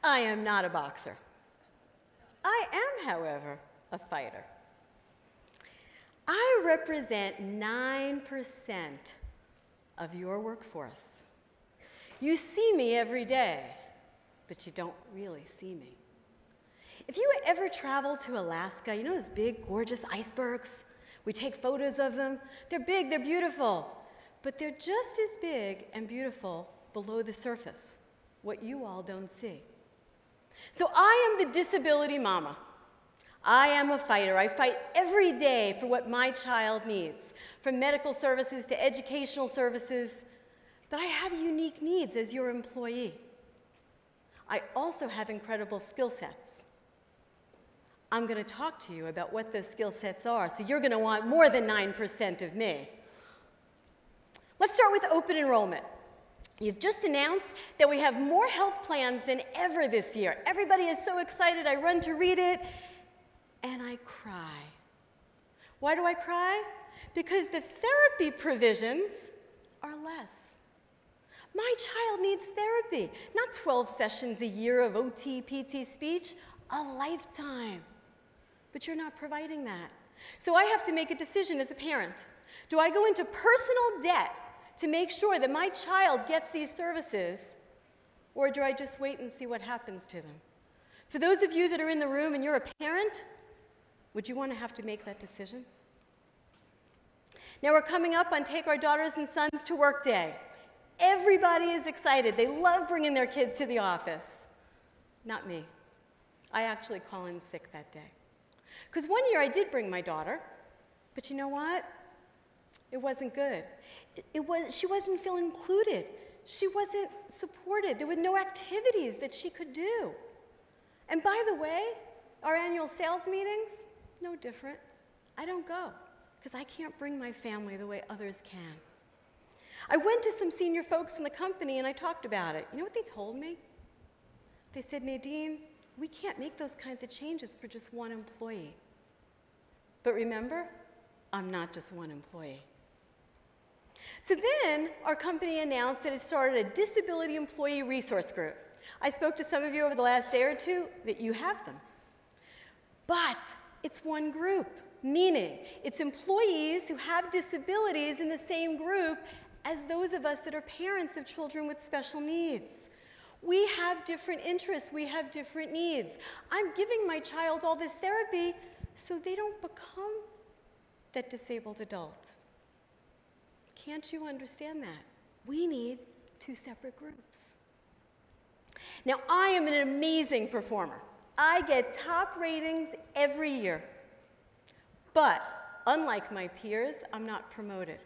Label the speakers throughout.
Speaker 1: I am not a boxer. I am, however, a fighter. I represent 9% of your workforce. You see me every day, but you don't really see me. If you ever travel to Alaska, you know those big, gorgeous icebergs? We take photos of them. They're big, they're beautiful, but they're just as big and beautiful below the surface, what you all don't see. So I am the disability mama. I am a fighter. I fight every day for what my child needs, from medical services to educational services, but I have unique needs as your employee. I also have incredible skill sets. I'm going to talk to you about what those skill sets are, so you're going to want more than 9% of me. Let's start with open enrollment. You've just announced that we have more health plans than ever this year. Everybody is so excited. I run to read it, and I cry. Why do I cry? Because the therapy provisions are less. My child needs therapy, not 12 sessions a year of OT, PT, speech, a lifetime. But you're not providing that. So I have to make a decision as a parent. Do I go into personal debt to make sure that my child gets these services, or do I just wait and see what happens to them? For those of you that are in the room and you're a parent, would you want to have to make that decision? Now we're coming up on Take Our Daughters and Sons to Work Day. Everybody is excited. They love bringing their kids to the office. Not me. I actually call in sick that day. Because one year I did bring my daughter, but you know what? It wasn't good. She wasn't feeling included. She wasn't supported. There were no activities that she could do. And by the way, our annual sales meetings, no different. I don't go because I can't bring my family the way others can. I went to some senior folks in the company and I talked about it. You know what they told me? They said, Nadine, we can't make those kinds of changes for just one employee. But remember, I'm not just one employee. So then our company announced that it started a disability employee resource group. I spoke to some of you over the last day or two that you have them. But it's one group, meaning it's employees who have disabilities in the same group as those of us that are parents of children with special needs. We have different interests, we have different needs. I'm giving my child all this therapy so they don't become that disabled adult. Can't you understand that? We need two separate groups. Now, I am an amazing performer. I get top ratings every year. But unlike my peers, I'm not promoted.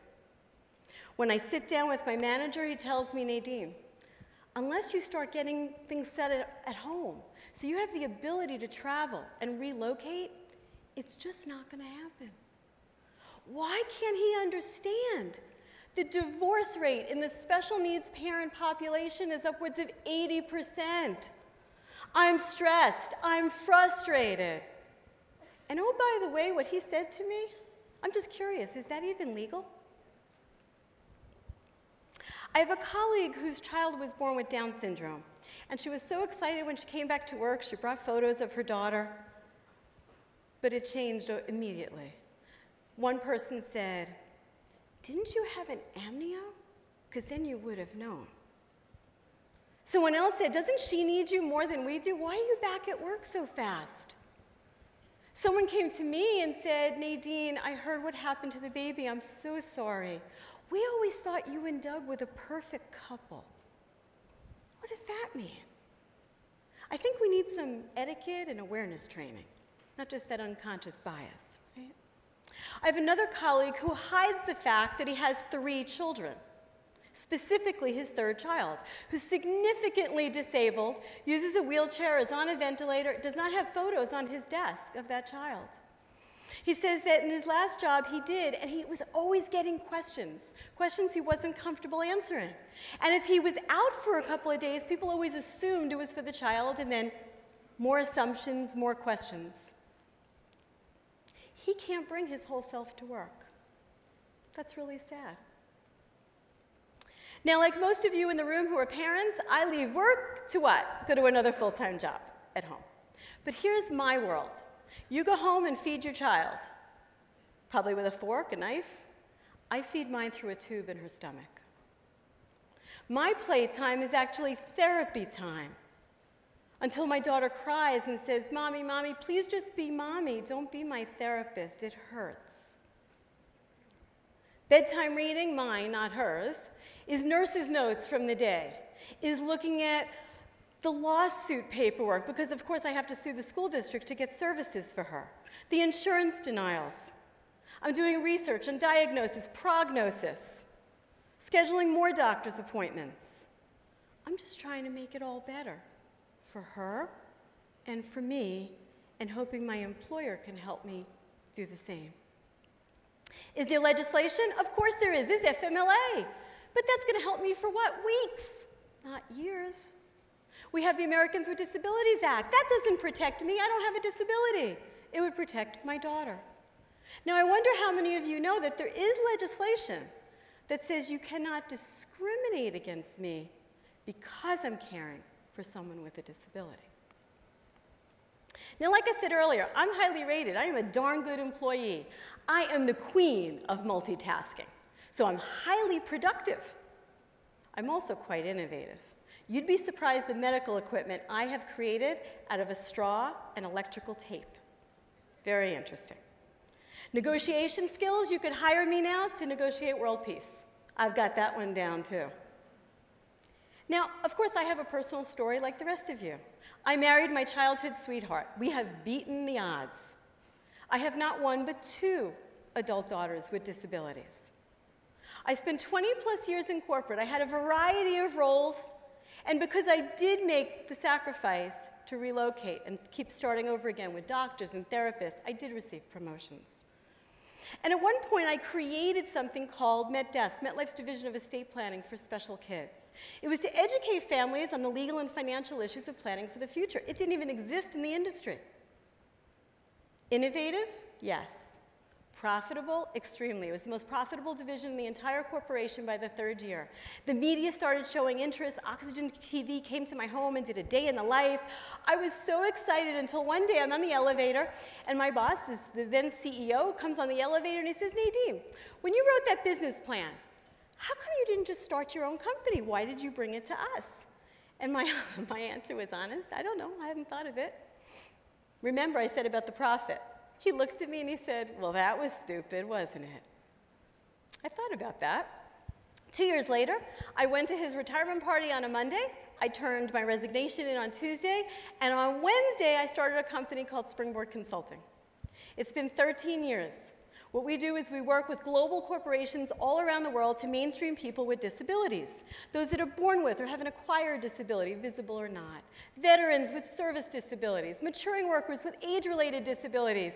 Speaker 1: When I sit down with my manager, he tells me, Nadine, unless you start getting things set at home, so you have the ability to travel and relocate, it's just not going to happen. Why can't he understand? The divorce rate in the special needs parent population is upwards of 80%. I'm stressed, I'm frustrated. And oh, by the way, what he said to me, I'm just curious, is that even legal? I have a colleague whose child was born with Down syndrome, and she was so excited when she came back to work, she brought photos of her daughter, but it changed immediately. One person said, didn't you have an amnio? Because then you would have known. Someone else said, doesn't she need you more than we do? Why are you back at work so fast? Someone came to me and said, Nadine, I heard what happened to the baby. I'm so sorry. We always thought you and Doug were the perfect couple. What does that mean? I think we need some etiquette and awareness training, not just that unconscious bias, right? I have another colleague who hides the fact that he has 3 children, specifically his 3rd child, who's significantly disabled, uses a wheelchair, is on a ventilator, does not have photos on his desk of that child. He says that in his last job he did, and he was always getting questions he wasn't comfortable answering. And if he was out for a couple of days, people always assumed it was for the child, and then more assumptions, more questions. He can't bring his whole self to work. That's really sad. Now, like most of you in the room who are parents, I leave work to what? Go to another full-time job at home. But here's my world. You go home and feed your child, probably with a fork, a knife. I feed mine through a tube in her stomach. My playtime is actually therapy time until my daughter cries and says, "Mommy, Mommy, please just be Mommy. Don't be my therapist. It hurts." Bedtime reading, mine, not hers, is nurse's notes from the day, is looking at the lawsuit paperwork, because of course I have to sue the school district to get services for her, the insurance denials. I'm doing research on diagnosis, prognosis, scheduling more doctor's appointments. I'm just trying to make it all better for her and for me, and hoping my employer can help me do the same. Is there legislation? Of course there is. There's FMLA. But that's going to help me for what? Weeks, not years. We have the Americans with Disabilities Act. That doesn't protect me. I don't have a disability. It would protect my daughter. Now, I wonder how many of you know that there is legislation that says you cannot discriminate against me because I'm caring for someone with a disability. Now, like I said earlier, I'm highly rated. I am a darn good employee. I am the queen of multitasking. So I'm highly productive. I'm also quite innovative. You'd be surprised the medical equipment I have created out of a straw and electrical tape. Very interesting. Negotiation skills, you could hire me now to negotiate world peace. I've got that one down too. Now, of course, I have a personal story like the rest of you. I married my childhood sweetheart. We have beaten the odds. I have not one, but two adult daughters with disabilities. I spent 20+ years in corporate. I had a variety of roles, and because I did make the sacrifice to relocate and keep starting over again with doctors and therapists, I did receive promotions. And at one point, I created something called MetDesk, MetLife's Division of Estate Planning for Special Kids. It was to educate families on the legal and financial issues of planning for the future. It didn't even exist in the industry. Innovative? Yes. Profitable? Extremely. It was the most profitable division in the entire corporation by the 3rd year. The media started showing interest. Oxygen TV came to my home and did a day in the life. I was so excited until one day I'm on the elevator, and my boss, the then CEO, comes on the elevator and he says, "Nadine, when you wrote that business plan, how come you didn't just start your own company? Why did you bring it to us?" And my answer was honest. I don't know. I hadn't thought of it. Remember, I said about the profit. He looked at me and he said, "Well, that was stupid, wasn't it?" I thought about that. 2 years later, I went to his retirement party on a Monday. I turned my resignation in on Tuesday, and on Wednesday, I started a company called Springboard Consulting. It's been 13 years. What we do is we work with global corporations all around the world to mainstream people with disabilities, those that are born with or have an acquired disability, visible or not, veterans with service disabilities, maturing workers with age-related disabilities,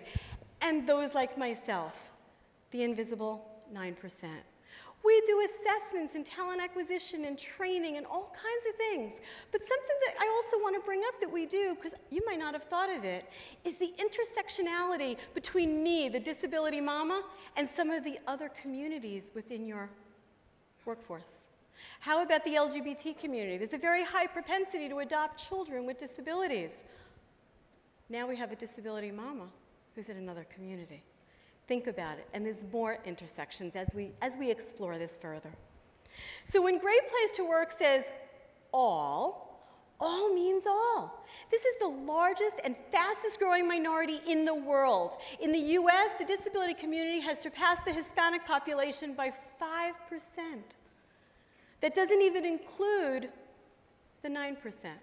Speaker 1: and those like myself, the invisible 9%. We do assessments and talent acquisition and training and all kinds of things. But something that I also want to bring up that we do, because you might not have thought of it, is the intersectionality between me, the disability mama, and some of the other communities within your workforce. How about the LGBT community? There's a very high propensity to adopt children with disabilities. Now we have a disability mama who's in another community. Think about it, and there's more intersections as we explore this further. So when Great Place to Work says all means all. This is the largest and fastest growing minority in the world. In the US, the disability community has surpassed the Hispanic population by 5%. That doesn't even include the 9%.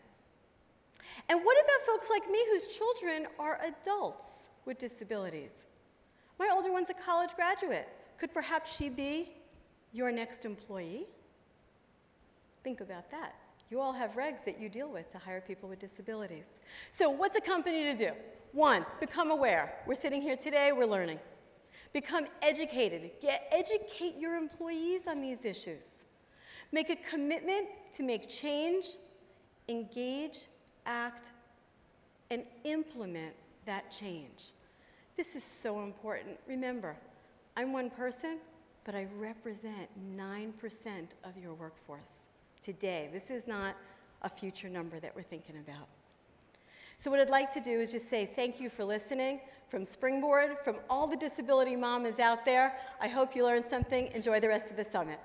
Speaker 1: And what about folks like me whose children are adults with disabilities? My older one's a college graduate. Could perhaps she be your next employee? Think about that. You all have regs that you deal with to hire people with disabilities. So what's a company to do? 1, become aware. We're sitting here today, we're learning. Become educated. Educate your employees on these issues. Make a commitment to make change, engage, act, and implement that change. This is so important. Remember, I'm one person, but I represent 9% of your workforce today. This is not a future number that we're thinking about. So what I'd like to do is just say thank you for listening. From Springboard, from all the disability mamas out there, I hope you learned something. Enjoy the rest of the summit.